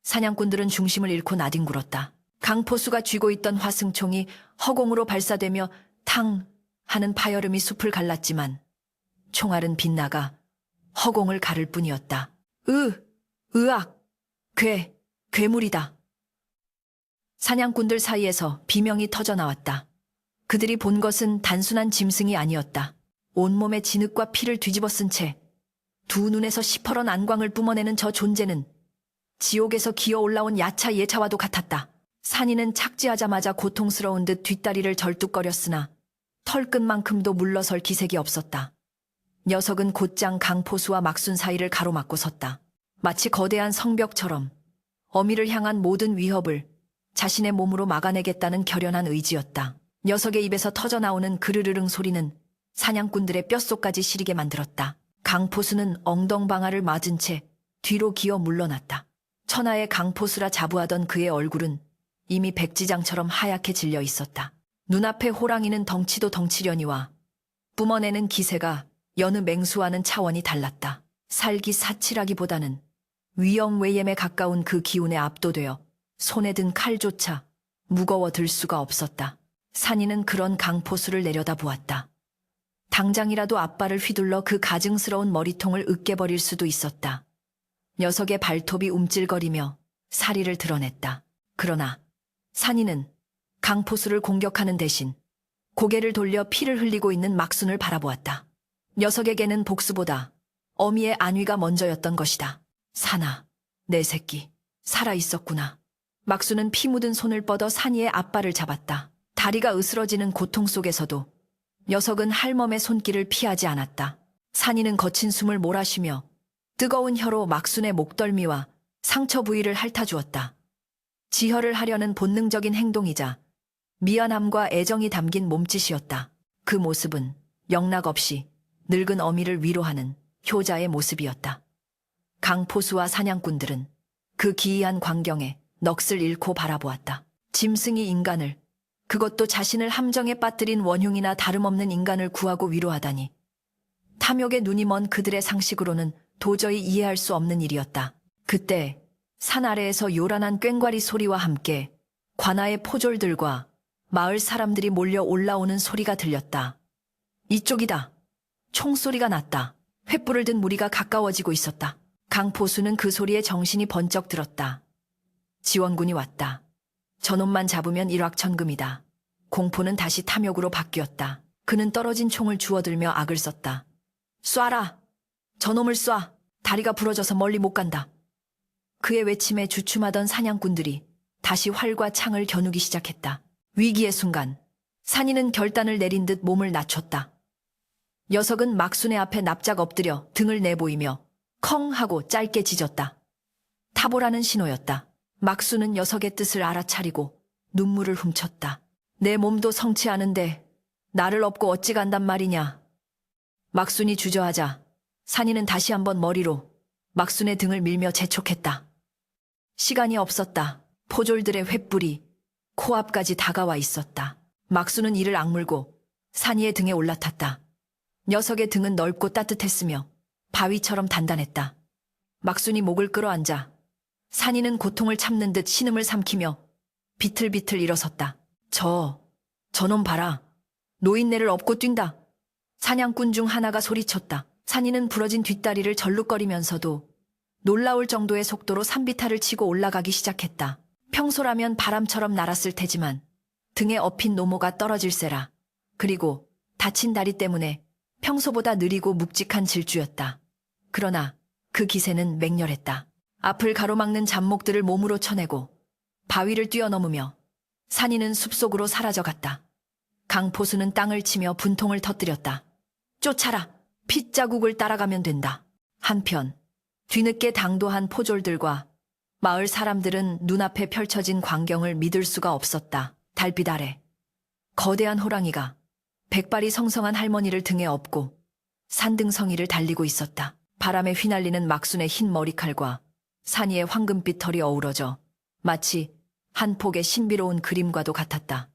S1: 사냥꾼들은 중심을 잃고 나뒹굴었다. 강포수가 쥐고 있던 화승총이 허공으로 발사되며 탕 하는 파열음이 숲을 갈랐지만 총알은 빗나가 허공을 가를 뿐이었다. 으악! 괴물이다. 사냥꾼들 사이에서 비명이 터져 나왔다. 그들이 본 것은 단순한 짐승이 아니었다. 온몸에 진흙과 피를 뒤집어 쓴 채 두 눈에서 시퍼런 안광을 뿜어내는 저 존재는 지옥에서 기어 올라온 야차 예차와도 같았다. 산이는 착지하자마자 고통스러운 듯 뒷다리를 절뚝거렸으나 털끝만큼도 물러설 기색이 없었다. 녀석은 곧장 강포수와 막순 사이를 가로막고 섰다. 마치 거대한 성벽처럼 어미를 향한 모든 위협을 자신의 몸으로 막아내겠다는 결연한 의지였다. 녀석의 입에서 터져나오는 그르르릉 소리는 사냥꾼들의 뼛속까지 시리게 만들었다. 강포수는 엉덩방아를 맞은 채 뒤로 기어 물러났다. 천하의 강포수라 자부하던 그의 얼굴은 이미 백지장처럼 하얗게 질려 있었다. 눈앞의 호랑이는 덩치도 덩치려니와 뿜어내는 기세가 여느 맹수와는 차원이 달랐다. 살기사칠하기보다는 위엄외엠에 가까운 그 기운에 압도되어 손에 든 칼조차 무거워 들 수가 없었다. 산이는 그런 강포수를 내려다보았다. 당장이라도 앞발을 휘둘러 그 가증스러운 머리통을 으깨버릴 수도 있었다. 녀석의 발톱이 움찔거리며 사리를 드러냈다. 그러나 산이는 강포수를 공격하는 대신 고개를 돌려 피를 흘리고 있는 막순을 바라보았다. 녀석에게는 복수보다 어미의 안위가 먼저였던 것이다. 산아, 내 새끼, 살아있었구나. 막순은 피 묻은 손을 뻗어 산이의 앞발을 잡았다. 다리가 으스러지는 고통 속에서도 녀석은 할멈의 손길을 피하지 않았다. 산이는 거친 숨을 몰아쉬며 뜨거운 혀로 막순의 목덜미와 상처 부위를 핥아주었다. 지혈을 하려는 본능적인 행동이자 미안함과 애정이 담긴 몸짓이었다. 그 모습은 영락없이 늙은 어미를 위로하는 효자의 모습이었다. 강포수와 사냥꾼들은 그 기이한 광경에 넋을 잃고 바라보았다. 짐승이 인간을, 그것도 자신을 함정에 빠뜨린 원흉이나 다름없는 인간을 구하고 위로하다니. 탐욕의 눈이 먼 그들의 상식으로는 도저히 이해할 수 없는 일이었다. 그때 산 아래에서 요란한 꽹과리 소리와 함께 관아의 포졸들과 마을 사람들이 몰려 올라오는 소리가 들렸다. 이쪽이다. 총소리가 났다. 횃불을 든 무리가 가까워지고 있었다. 강포수는 그 소리에 정신이 번쩍 들었다. 지원군이 왔다. 저놈만 잡으면 일확천금이다. 공포는 다시 탐욕으로 바뀌었다. 그는 떨어진 총을 주워들며 악을 썼다. 쏴라! 저놈을 쏴! 다리가 부러져서 멀리 못 간다. 그의 외침에 주춤하던 사냥꾼들이 다시 활과 창을 겨누기 시작했다. 위기의 순간 산이는 결단을 내린 듯 몸을 낮췄다. 녀석은 막순의 앞에 납작 엎드려 등을 내보이며 컹 하고 짧게 짖었다. 타보라는 신호였다. 막순은 녀석의 뜻을 알아차리고 눈물을 훔쳤다. 내 몸도 성취하는데 나를 업고 어찌 간단 말이냐. 막순이 주저하자 산이는 다시 한번 머리로 막순의 등을 밀며 재촉했다. 시간이 없었다. 포졸들의 횃불이 코앞까지 다가와 있었다. 막순은 이를 악물고 산이의 등에 올라탔다. 녀석의 등은 넓고 따뜻했으며 바위처럼 단단했다. 막순이 목을 끌어앉아 산이는 고통을 참는 듯 신음을 삼키며 비틀비틀 일어섰다. 저놈 봐라. 노인네를 업고 뛴다. 사냥꾼 중 하나가 소리쳤다. 산이는 부러진 뒷다리를 절룩거리면서도 놀라울 정도의 속도로 산비탈을 치고 올라가기 시작했다. 평소라면 바람처럼 날았을 테지만 등에 업힌 노모가 떨어질세라. 그리고 다친 다리 때문에 평소보다 느리고 묵직한 질주였다. 그러나 그 기세는 맹렬했다. 앞을 가로막는 잡목들을 몸으로 쳐내고 바위를 뛰어넘으며 산이는 숲속으로 사라져갔다. 강포수는 땅을 치며 분통을 터뜨렸다. 쫓아라! 핏자국을 따라가면 된다. 한편 뒤늦게 당도한 포졸들과 마을 사람들은 눈앞에 펼쳐진 광경을 믿을 수가 없었다. 달빛 아래 거대한 호랑이가 백발이 성성한 할머니를 등에 업고 산등성이를 달리고 있었다. 바람에 휘날리는 막순의 흰 머리칼과 산이의 황금빛 털이 어우러져 마치 한 폭의 신비로운 그림과도 같았다.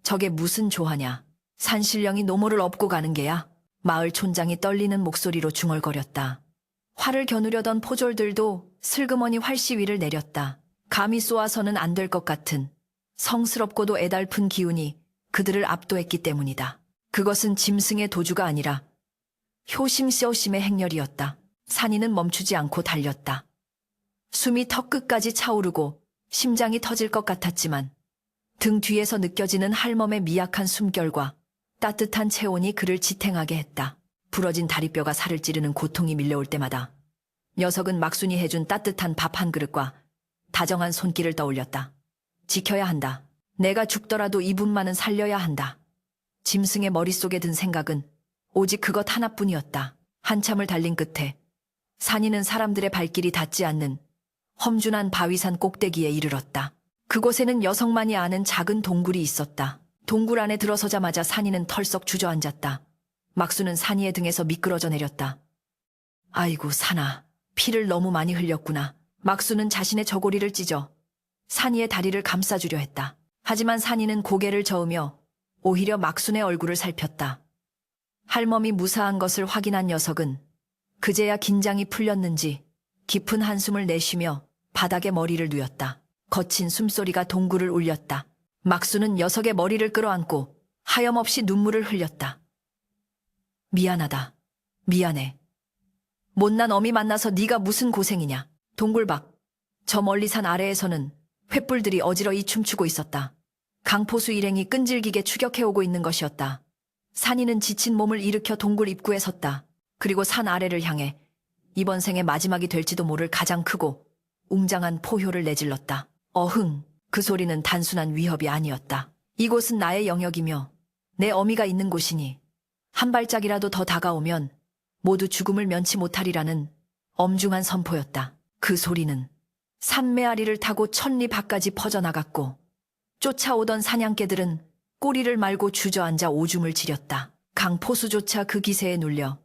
S1: 저게 무슨 조화냐. 산신령이 노모를 업고 가는 게야. 마을 촌장이 떨리는 목소리로 중얼거렸다. 활을 겨누려던 포졸들도 슬그머니 활시위를 내렸다. 감히 쏘아서는 안 될 것 같은 성스럽고도 애달픈 기운이 그들을 압도했기 때문이다. 그것은 짐승의 도주가 아니라 효심쇼심의 행렬이었다. 산이는 멈추지 않고 달렸다. 숨이 턱끝까지 차오르고 심장이 터질 것 같았지만 등 뒤에서 느껴지는 할멈의 미약한 숨결과 따뜻한 체온이 그를 지탱하게 했다. 부러진 다리뼈가 살을 찌르는 고통이 밀려올 때마다 녀석은 막순이 해준 따뜻한 밥 한 그릇과 다정한 손길을 떠올렸다. 지켜야 한다. 내가 죽더라도 이분만은 살려야 한다. 짐승의 머릿속에 든 생각은 오직 그것 하나뿐이었다. 한참을 달린 끝에 산이는 사람들의 발길이 닿지 않는 험준한 바위산 꼭대기에 이르렀다. 그곳에는 여성만이 아는 작은 동굴이 있었다. 동굴 안에 들어서자마자 산이는 털썩 주저앉았다. 막수는 산이의 등에서 미끄러져 내렸다. 아이고 산아, 피를 너무 많이 흘렸구나. 막수는 자신의 저고리를 찢어 산이의 다리를 감싸주려 했다. 하지만 산이는 고개를 저으며 오히려 막순의 얼굴을 살폈다. 할멈이 무사한 것을 확인한 녀석은 그제야 긴장이 풀렸는지 깊은 한숨을 내쉬며 바닥에 머리를 누였다. 거친 숨소리가 동굴을 울렸다. 막수는 녀석의 머리를 끌어안고 하염없이 눈물을 흘렸다. 미안하다. 미안해. 못난 어미 만나서 네가 무슨 고생이냐. 동굴 밖, 저 멀리 산 아래에서는 횃불들이 어지러이 춤추고 있었다. 강포수 일행이 끈질기게 추격해오고 있는 것이었다. 산이는 지친 몸을 일으켜 동굴 입구에 섰다. 그리고 산 아래를 향해 이번 생의 마지막이 될지도 모를 가장 크고 웅장한 포효를 내질렀다. 어흥, 그 소리는 단순한 위협이 아니었다. 이곳은 나의 영역이며 내 어미가 있는 곳이니 한 발짝이라도 더 다가오면 모두 죽음을 면치 못하리라는 엄중한 선포였다. 그 소리는 산메아리를 타고 천리 밖까지 퍼져나갔고 쫓아오던 사냥개들은 꼬리를 말고 주저앉아 오줌을 지렸다. 강포수조차 그 기세에 눌려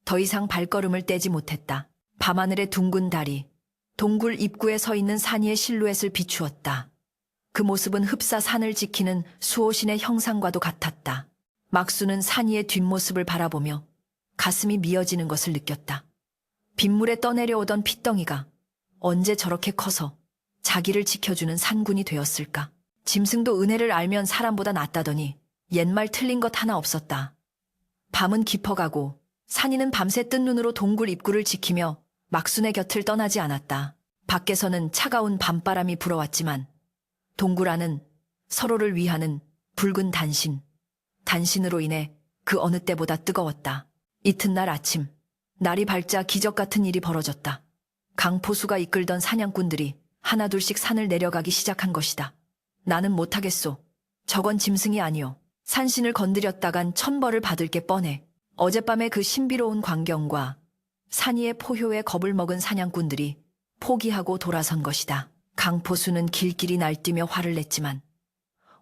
S1: 더 이상 발걸음을 떼지 못했다. 밤하늘의 둥근 달이 동굴 입구에 서 있는 산이의 실루엣을 비추었다. 그 모습은 흡사 산을 지키는 수호신의 형상과도 같았다. 막수는 산이의 뒷모습을 바라보며 가슴이 미어지는 것을 느꼈다. 빗물에 떠내려오던 핏덩이가 언제 저렇게 커서 자기를 지켜주는 산군이 되었을까? 짐승도 은혜를 알면 사람보다 낫다더니 옛말 틀린 것 하나 없었다. 밤은 깊어가고 산이는 밤새 뜬 눈으로 동굴 입구를 지키며 막순의 곁을 떠나지 않았다. 밖에서는 차가운 밤바람이 불어왔지만 동굴 안은 서로를 위하는 붉은 단신으로 인해 그 어느 때보다 뜨거웠다. 이튿날 아침, 날이 밝자 기적 같은 일이 벌어졌다. 강포수가 이끌던 사냥꾼들이 하나둘씩 산을 내려가기 시작한 것이다. 나는 못하겠소. 저건 짐승이 아니오. 산신을 건드렸다간 천벌을 받을 게 뻔해. 어젯밤의 그 신비로운 광경과 산이의 포효에 겁을 먹은 사냥꾼들이 포기하고 돌아선 것이다. 강포수는 길길이 날뛰며 화를 냈지만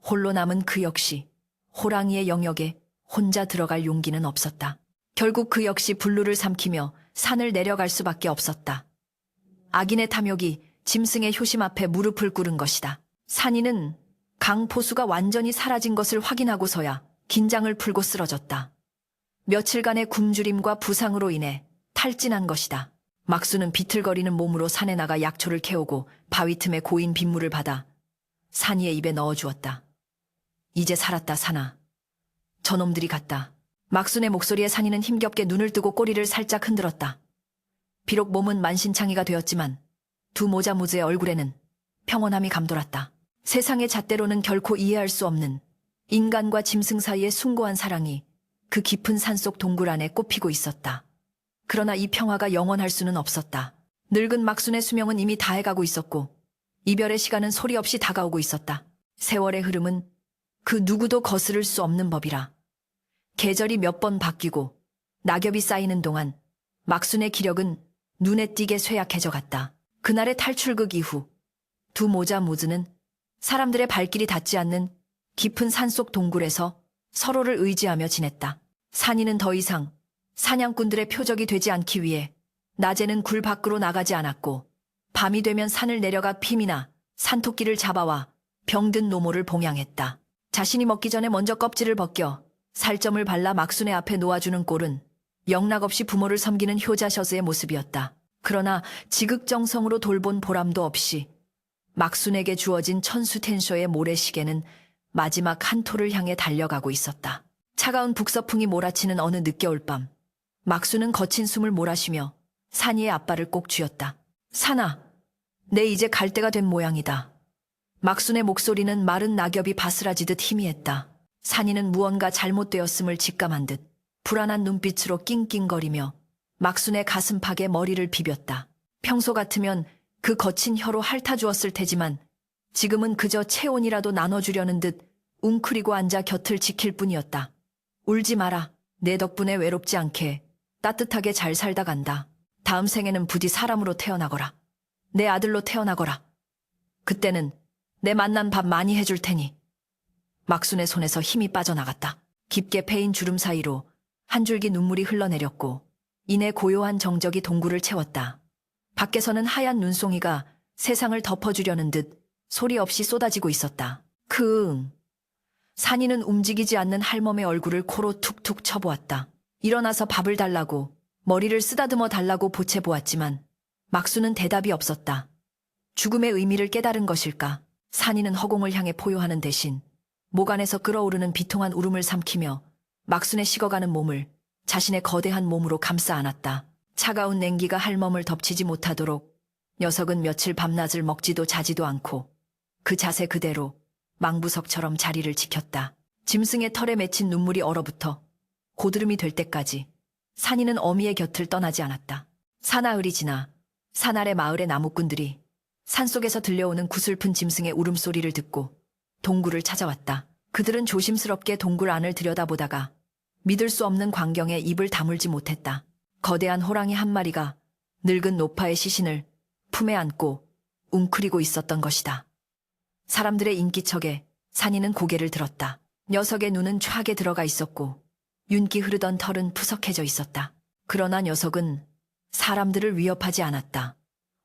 S1: 홀로 남은 그 역시 호랑이의 영역에 혼자 들어갈 용기는 없었다. 결국 그 역시 불루를 삼키며 산을 내려갈 수밖에 없었다. 악인의 탐욕이 짐승의 효심 앞에 무릎을 꿇은 것이다. 산이는 강포수가 완전히 사라진 것을 확인하고서야 긴장을 풀고 쓰러졌다. 며칠간의 굶주림과 부상으로 인해 탈진한 것이다. 막수는 비틀거리는 몸으로 산에 나가 약초를 캐오고 바위 틈에 고인 빗물을 받아 산이의 입에 넣어주었다. 이제 살았다 산아. 저놈들이 갔다. 막순의 목소리에 산이는 힘겹게 눈을 뜨고 꼬리를 살짝 흔들었다. 비록 몸은 만신창이가 되었지만 두 모자무즈의 얼굴에는 평온함이 감돌았다. 세상의 잣대로는 결코 이해할 수 없는 인간과 짐승 사이의 숭고한 사랑이 그 깊은 산속 동굴 안에 꽃피고 있었다. 그러나 이 평화가 영원할 수는 없었다. 늙은 막순의 수명은 이미 다해가고 있었고 이별의 시간은 소리 없이 다가오고 있었다. 세월의 흐름은 그 누구도 거스를 수 없는 법이라. 계절이 몇 번 바뀌고 낙엽이 쌓이는 동안 막순의 기력은 눈에 띄게 쇠약해져 갔다. 그날의 탈출극 이후 두 모자무즈는 사람들의 발길이 닿지 않는 깊은 산속 동굴에서 서로를 의지하며 지냈다. 산이는 더 이상 사냥꾼들의 표적이 되지 않기 위해 낮에는 굴 밖으로 나가지 않았고 밤이 되면 산을 내려가 핌이나 산토끼를 잡아와 병든 노모를 봉양했다. 자신이 먹기 전에 먼저 껍질을 벗겨 살점을 발라 막순의 앞에 놓아주는 꼴은 영락없이 부모를 섬기는 효자셔스의 모습이었다. 그러나 지극정성으로 돌본 보람도 없이 막순에게 주어진 천수텐쇼의 모래시계는 마지막 한 토를 향해 달려가고 있었다. 차가운 북서풍이 몰아치는 어느 늦겨울 밤, 막순은 거친 숨을 몰아쉬며 산이의 앞발을 꼭 쥐었다. 산아, 내 이제 갈 때가 된 모양이다. 막순의 목소리는 마른 낙엽이 바스라지듯 희미했다. 산이는 무언가 잘못되었음을 직감한 듯 불안한 눈빛으로 낑낑거리며 막순의 가슴팍에 머리를 비볐다. 평소 같으면 그 거친 혀로 핥아주었을 테지만 지금은 그저 체온이라도 나눠주려는 듯 웅크리고 앉아 곁을 지킬 뿐이었다. 울지 마라. 내 덕분에 외롭지 않게 따뜻하게 잘 살다 간다. 다음 생에는 부디 사람으로 태어나거라. 내 아들로 태어나거라. 그때는 내 맛난 밥 많이 해줄 테니. 막순의 손에서 힘이 빠져나갔다. 깊게 패인 주름 사이로 한 줄기 눈물이 흘러내렸고 이내 고요한 정적이 동굴을 채웠다. 밖에서는 하얀 눈송이가 세상을 덮어주려는 듯 소리 없이 쏟아지고 있었다. 크응. 산이는 움직이지 않는 할멈의 얼굴을 코로 툭툭 쳐보았다. 일어나서 밥을 달라고 머리를 쓰다듬어 달라고 보채보았지만 막수는 대답이 없었다. 죽음의 의미를 깨달은 것일까? 산이는 허공을 향해 포효하는 대신 목 안에서 끓어오르는 비통한 울음을 삼키며 막순의 식어가는 몸을 자신의 거대한 몸으로 감싸 안았다. 차가운 냉기가 할멈을 덮치지 못하도록 녀석은 며칠 밤낮을 먹지도 자지도 않고 그 자세 그대로 망부석처럼 자리를 지켰다. 짐승의 털에 맺힌 눈물이 얼어붙어 고드름이 될 때까지 산이는 어미의 곁을 떠나지 않았다. 사나흘이 지나 산 아래 마을의 나무꾼들이 산속에서 들려오는 구슬픈 짐승의 울음소리를 듣고 동굴을 찾아왔다. 그들은 조심스럽게 동굴 안을 들여다보다가 믿을 수 없는 광경에 입을 다물지 못했다. 거대한 호랑이 한 마리가 늙은 노파의 시신을 품에 안고 웅크리고 있었던 것이다. 사람들의 인기척에 산이는 고개를 들었다. 녀석의 눈은 촤게 들어가 있었고 윤기 흐르던 털은 푸석해져 있었다. 그러나 녀석은 사람들을 위협하지 않았다.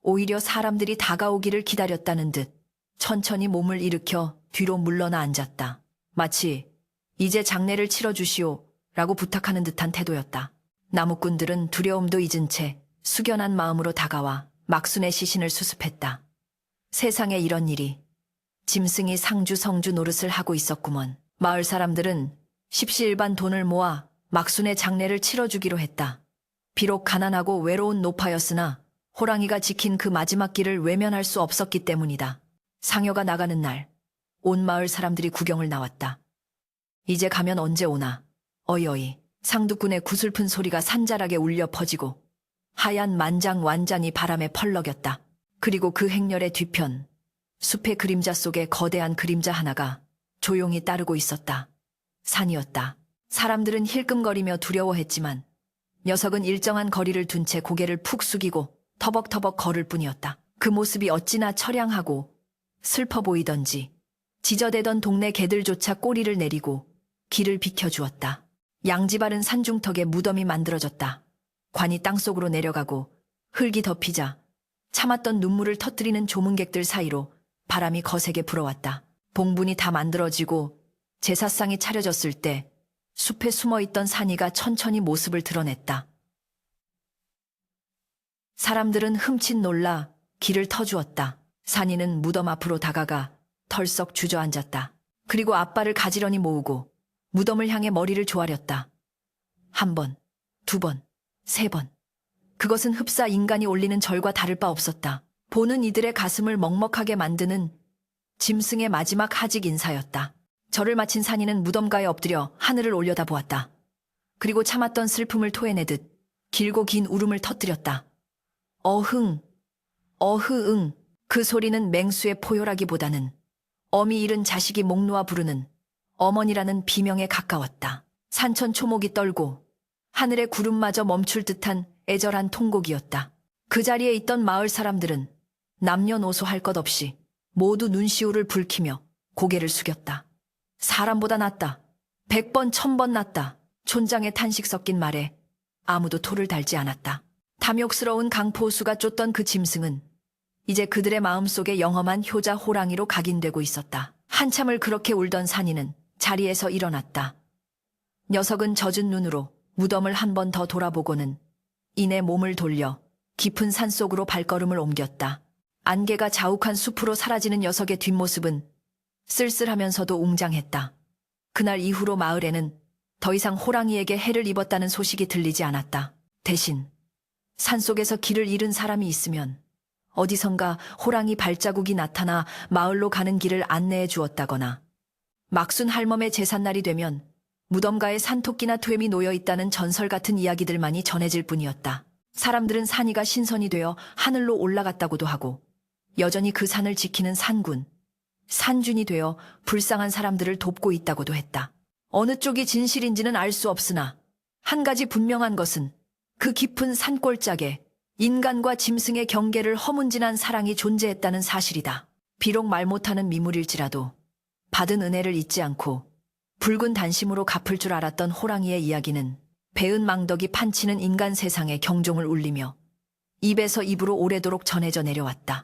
S1: 오히려 사람들이 다가오기를 기다렸다는 듯 천천히 몸을 일으켜 뒤로 물러나 앉았다. 마치 이제 장례를 치러주시오 라고 부탁하는 듯한 태도였다. 나무꾼들은 두려움도 잊은 채 숙연한 마음으로 다가와 막순의 시신을 수습했다. 세상에 이런 일이. 짐승이 상주 성주 노릇을 하고 있었구먼. 마을 사람들은 십시일반 돈을 모아 막순의 장례를 치러주기로 했다. 비록 가난하고 외로운 노파였으나 호랑이가 지킨 그 마지막 길을 외면할 수 없었기 때문이다. 상여가 나가는 날, 온 마을 사람들이 구경을 나왔다. 이제 가면 언제 오나? 어이어이. 상두꾼의 구슬픈 소리가 산자락에 울려 퍼지고 하얀 만장완장이 바람에 펄럭였다. 그리고 그 행렬의 뒤편, 숲의 그림자 속에 거대한 그림자 하나가 조용히 따르고 있었다. 산이었다. 사람들은 힐끔거리며 두려워했지만 녀석은 일정한 거리를 둔 채 고개를 푹 숙이고 터벅터벅 걸을 뿐이었다. 그 모습이 어찌나 처량하고 슬퍼 보이던지 지저대던 동네 개들조차 꼬리를 내리고 길을 비켜주었다. 양지바른 산중턱에 무덤이 만들어졌다. 관이 땅속으로 내려가고 흙이 덮이자 참았던 눈물을 터뜨리는 조문객들 사이로 바람이 거세게 불어왔다. 봉분이 다 만들어지고 제사상이 차려졌을 때 숲에 숨어있던 산이가 천천히 모습을 드러냈다. 사람들은 흠칫 놀라 길을 터주었다. 산이는 무덤 앞으로 다가가 털썩 주저앉았다. 그리고 앞발을 가지런히 모으고 무덤을 향해 머리를 조아렸다. 한 번, 두 번, 세 번. 그것은 흡사 인간이 올리는 절과 다를 바 없었다. 보는 이들의 가슴을 먹먹하게 만드는 짐승의 마지막 하직 인사였다. 절을 마친 산이는 무덤가에 엎드려 하늘을 올려다보았다. 그리고 참았던 슬픔을 토해내듯 길고 긴 울음을 터뜨렸다. 어흥, 어흐응. 그 소리는 맹수의 포효라기보다는 어미 잃은 자식이 목 놓아 부르는 어머니라는 비명에 가까웠다. 산천 초목이 떨고 하늘의 구름마저 멈출 듯한 애절한 통곡이었다. 그 자리에 있던 마을 사람들은 남녀노소 할 것 없이 모두 눈시울을 붉히며 고개를 숙였다. 사람보다 낫다. 100번 1000번 낫다. 촌장의 탄식 섞인 말에 아무도 토를 달지 않았다. 탐욕스러운 강포수가 쫓던 그 짐승은 이제 그들의 마음속에 영험한 효자 호랑이로 각인되고 있었다. 한참을 그렇게 울던 산이는 자리에서 일어났다. 녀석은 젖은 눈으로 무덤을 한 번 더 돌아보고는 이내 몸을 돌려 깊은 산속으로 발걸음을 옮겼다. 안개가 자욱한 숲으로 사라지는 녀석의 뒷모습은 쓸쓸하면서도 웅장했다. 그날 이후로 마을에는 더 이상 호랑이에게 해를 입었다는 소식이 들리지 않았다. 대신 산속에서 길을 잃은 사람이 있으면 어디선가 호랑이 발자국이 나타나 마을로 가는 길을 안내해 주었다거나 막순 할멈의 제삿날이 되면 무덤가에 산토끼나 토엠이 놓여 있다는 전설 같은 이야기들만이 전해질 뿐이었다. 사람들은 산이가 신선이 되어 하늘로 올라갔다고도 하고 여전히 그 산을 지키는 산군, 산준이 되어 불쌍한 사람들을 돕고 있다고도 했다. 어느 쪽이 진실인지는 알 수 없으나 한 가지 분명한 것은 그 깊은 산골짜기에 인간과 짐승의 경계를 허문진한 사랑이 존재했다는 사실이다. 비록 말 못하는 미물일지라도 받은 은혜를 잊지 않고 붉은 단심으로 갚을 줄 알았던 호랑이의 이야기는 배은 망덕이 판치는 인간 세상에 경종을 울리며 입에서 입으로 오래도록 전해져 내려왔다.